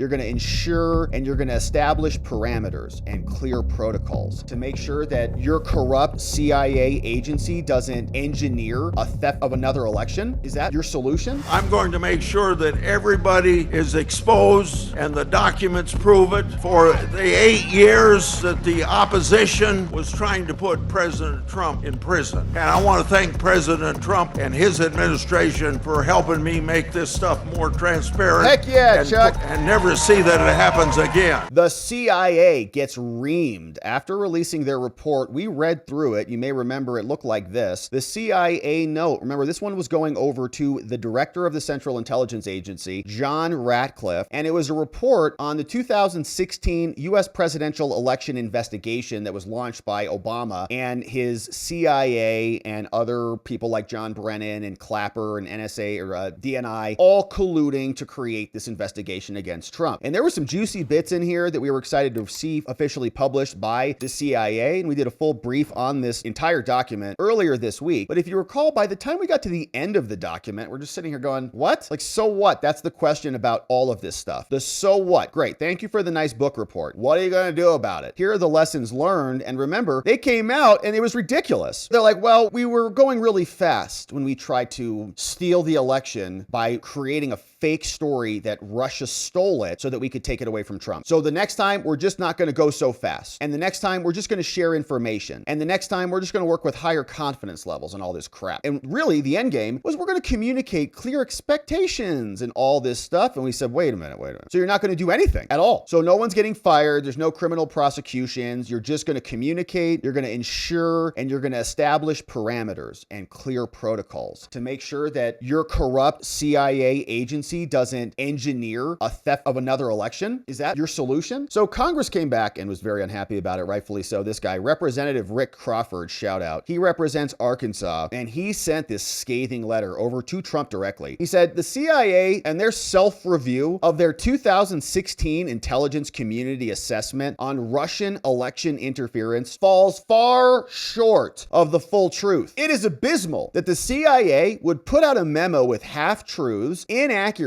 You're going to ensure and you're going to establish parameters and clear protocols to make sure that your corrupt CIA agency doesn't engineer a theft of another election? Is that your solution? I'm going to make sure that everybody is exposed and the documents prove it. For the 8 years that the opposition was trying to put President Trump in prison. And I want to thank President Trump and his administration for helping me make this stuff more transparent. Heck yeah, Chuck. And never see that it happens again. The CIA gets reamed. After releasing their report, we read through it. You may remember it looked like this. The CIA note, remember this one was going over to the director of the Central Intelligence Agency, John Ratcliffe, and it was a report on the 2016 U.S. presidential election investigation that was launched by Obama and his CIA and other people like John Brennan and Clapper and NSA or DNI all colluding to create this investigation against Trump. And there were some juicy bits in here that we were excited to see officially published by the CIA, and we did a full brief on this entire document earlier this week. But if you recall, by the time we got to the end of the document, we're just sitting here going, what? Like, so what? That's the question about all of this stuff. The so what? Great. Thank you for the nice book report. What are you going to do about it? Here are the lessons learned. And remember, they came out and it was ridiculous. They're like, well, we were going really fast when we tried to steal the election by creating a fake story that Russia stole it so that we could take it away from Trump. So the next time, we're just not going to go so fast. And the next time, we're just going to share information. And the next time, we're just going to work with higher confidence levels and all this crap. And really, the end game was we're going to communicate clear expectations and all this stuff. And we said, wait a minute. So you're not going to do anything at all. So no one's getting fired. There's no criminal prosecutions. You're just going to communicate. You're going to ensure and you're going to establish parameters and clear protocols to make sure that your corrupt CIA agency doesn't engineer a theft of another election. Is that your solution? So Congress came back and was very unhappy about it, rightfully so. This guy, Representative Rick Crawford, shout out. He represents Arkansas, and he sent this scathing letter over to Trump directly. He said, the CIA and their self-review of their 2016 intelligence community assessment on Russian election interference falls far short of the full truth. It is abysmal that the CIA would put out a memo with half-truths, inaccuracies,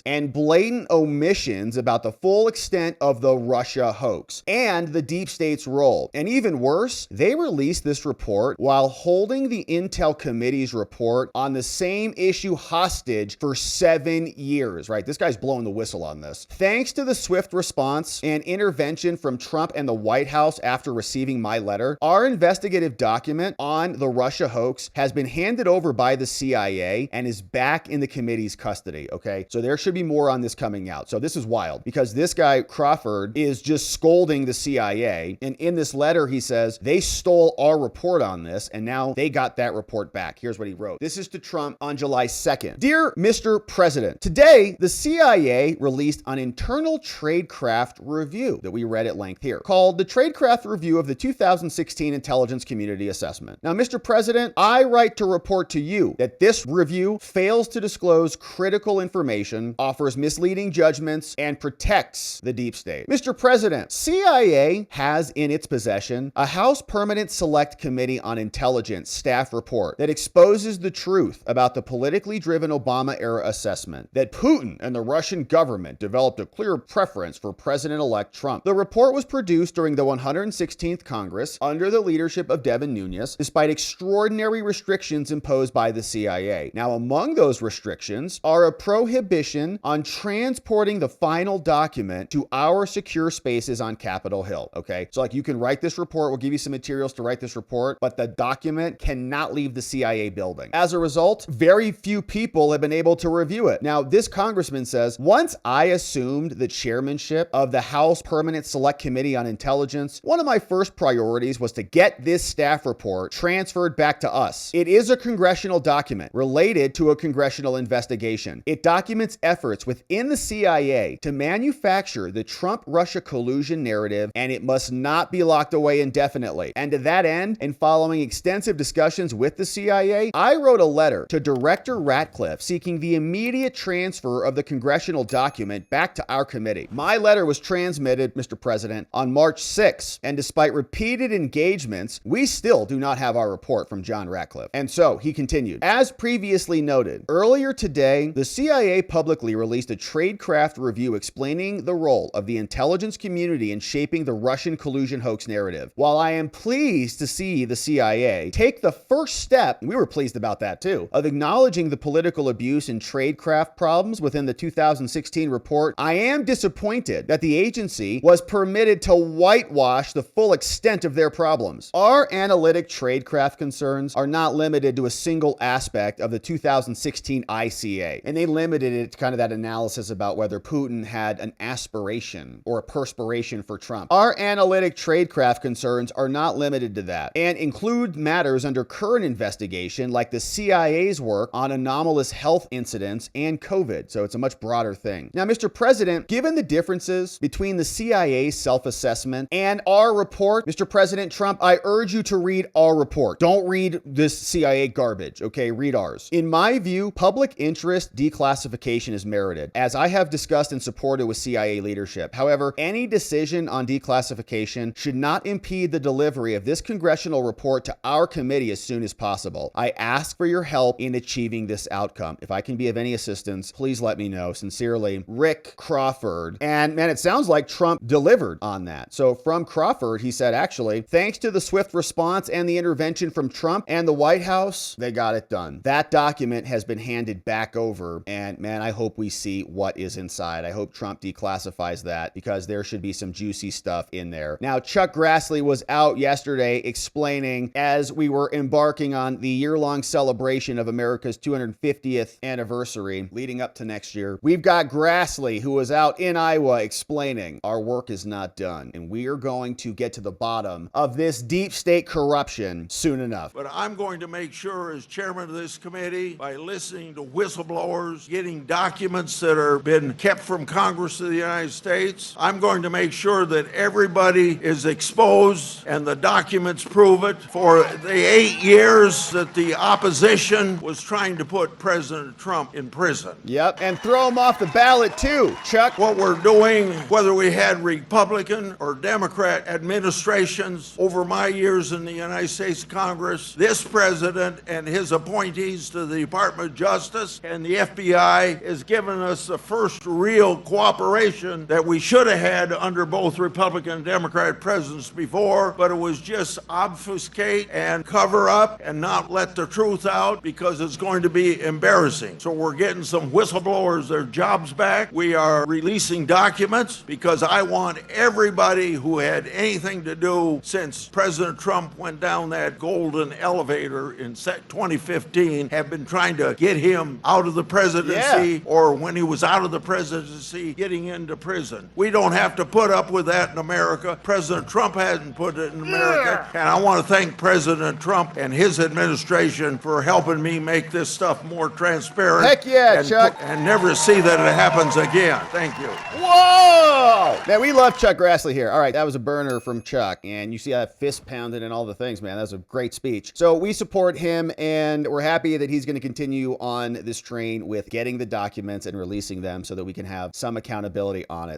and blatant omissions about the full extent of the Russia hoax and the deep state's role. And even worse, they released this report while holding the Intel Committee's report on the same issue hostage for 7 years, right? This guy's blowing the whistle on this. Thanks to the swift response and intervention from Trump and the White House after receiving my letter, our investigative document on the Russia hoax has been handed over by the CIA and is back in the committee's custody, okay? So there should be more on this coming out. So this is wild because this guy, Crawford, is just scolding the CIA. And in this letter, he says, they stole our report on this and now they got that report back. Here's what he wrote. This is to Trump on July 2nd. Dear Mr. President, today, the CIA released an internal tradecraft review that we read at length here called the Tradecraft Review of the 2016 Intelligence Community Assessment. Now, Mr. President, I write to report to you that this review fails to disclose critical information, offers misleading judgments, and protects the deep state. Mr. President, CIA has in its possession a House Permanent Select Committee on Intelligence staff report that exposes the truth about the politically driven Obama-era assessment that Putin and the Russian government developed a clear preference for President-elect Trump. The report was produced during the 116th Congress under the leadership of Devin Nunes, despite extraordinary restrictions imposed by the CIA. Now, among those restrictions are a prohibition on transporting the final document to our secure spaces on Capitol Hill, okay? So like you can write this report, we'll give you some materials to write this report, but the document cannot leave the CIA building. As a result, very few people have been able to review it. Now, this congressman says, once I assumed the chairmanship of the House Permanent Select Committee on Intelligence, one of my first priorities was to get this staff report transferred back to us. It is a congressional document related to a congressional investigation. It documents efforts within the CIA to manufacture the Trump-Russia collusion narrative, and it must not be locked away indefinitely. And to that end, and following extensive discussions with the CIA, I wrote a letter to Director Ratcliffe seeking the immediate transfer of the congressional document back to our committee. My letter was transmitted, Mr. President, on March 6th, and despite repeated engagements, we still do not have our report from John Ratcliffe. And so he continued, as previously noted, earlier today, the CIA publicly released a tradecraft review explaining the role of the intelligence community in shaping the Russian collusion hoax narrative. While I am pleased to see the CIA take the first step, we were pleased about that too, of acknowledging the political abuse and tradecraft problems within the 2016 report, I am disappointed that the agency was permitted to whitewash the full extent of their problems. Our analytic tradecraft concerns are not limited to a single aspect of the 2016 ICA, and they limited it to kind of that analysis about whether Putin had an aspiration or a perspiration for Trump. Our analytic tradecraft concerns are not limited to that and include matters under current investigation like the CIA's work on anomalous health incidents and COVID. So it's a much broader thing. Now, Mr. President, given the differences between the CIA's self-assessment and our report, Mr. President Trump, I urge you to read our report. Don't read this CIA garbage, okay? Read ours. In my view, public interest declassification is merited, as I have discussed and supported with CIA leadership. However, any decision on declassification should not impede the delivery of this congressional report to our committee as soon as possible. I ask for your help in achieving this outcome. If I can be of any assistance, please let me know. Sincerely, Rick Crawford. And man, it sounds like Trump delivered on that. So from Crawford, he said, actually, thanks to the swift response and the intervention from Trump and the White House, they got it done. That document has been handed back over. And man, I hope we see what is inside. I hope Trump declassifies that because there should be some juicy stuff in there. Now, Chuck Grassley was out yesterday explaining, as we were embarking on the year-long celebration of America's 250th anniversary leading up to next year, we've got Grassley, who was out in Iowa, explaining our work is not done, and we are going to get to the bottom of this deep state corruption soon enough. But I'm going to make sure, as chairman of this committee, by listening to whistleblowers, getting documents that are been kept from Congress of the United States, I'm going to make sure that everybody is exposed and the documents prove it. For the 8 years that the opposition was trying to put President Trump in prison. Yep, and throw him off the ballot too, Chuck. What we're doing, whether we had Republican or Democrat administrations over my years in the United States Congress, this president and his appointees to the Department of Justice and the FBI has given us the first real cooperation that we should have had under both Republican and Democrat presidents before, but it was just obfuscate and cover up and not let the truth out because it's going to be embarrassing. So we're getting some whistleblowers their jobs back. We are releasing documents because I want everybody who had anything to do since President Trump went down that golden elevator in 2015 have been trying to get him out of the presidency, or when he was out of the presidency, getting into prison. We don't have to put up with that in America. President Trump hasn't put it in America. And I want to thank President Trump and his administration for helping me make this stuff more transparent. Heck yeah, Chuck. And never see that it happens again. Thank you. Whoa! Man, we love Chuck Grassley here. All right, that was a burner from Chuck. And you see that fist pounding and all the things, man. That was a great speech. So we support him, and we're happy that he's going to continue on this train with getting the documents and releasing them so that we can have some accountability on it.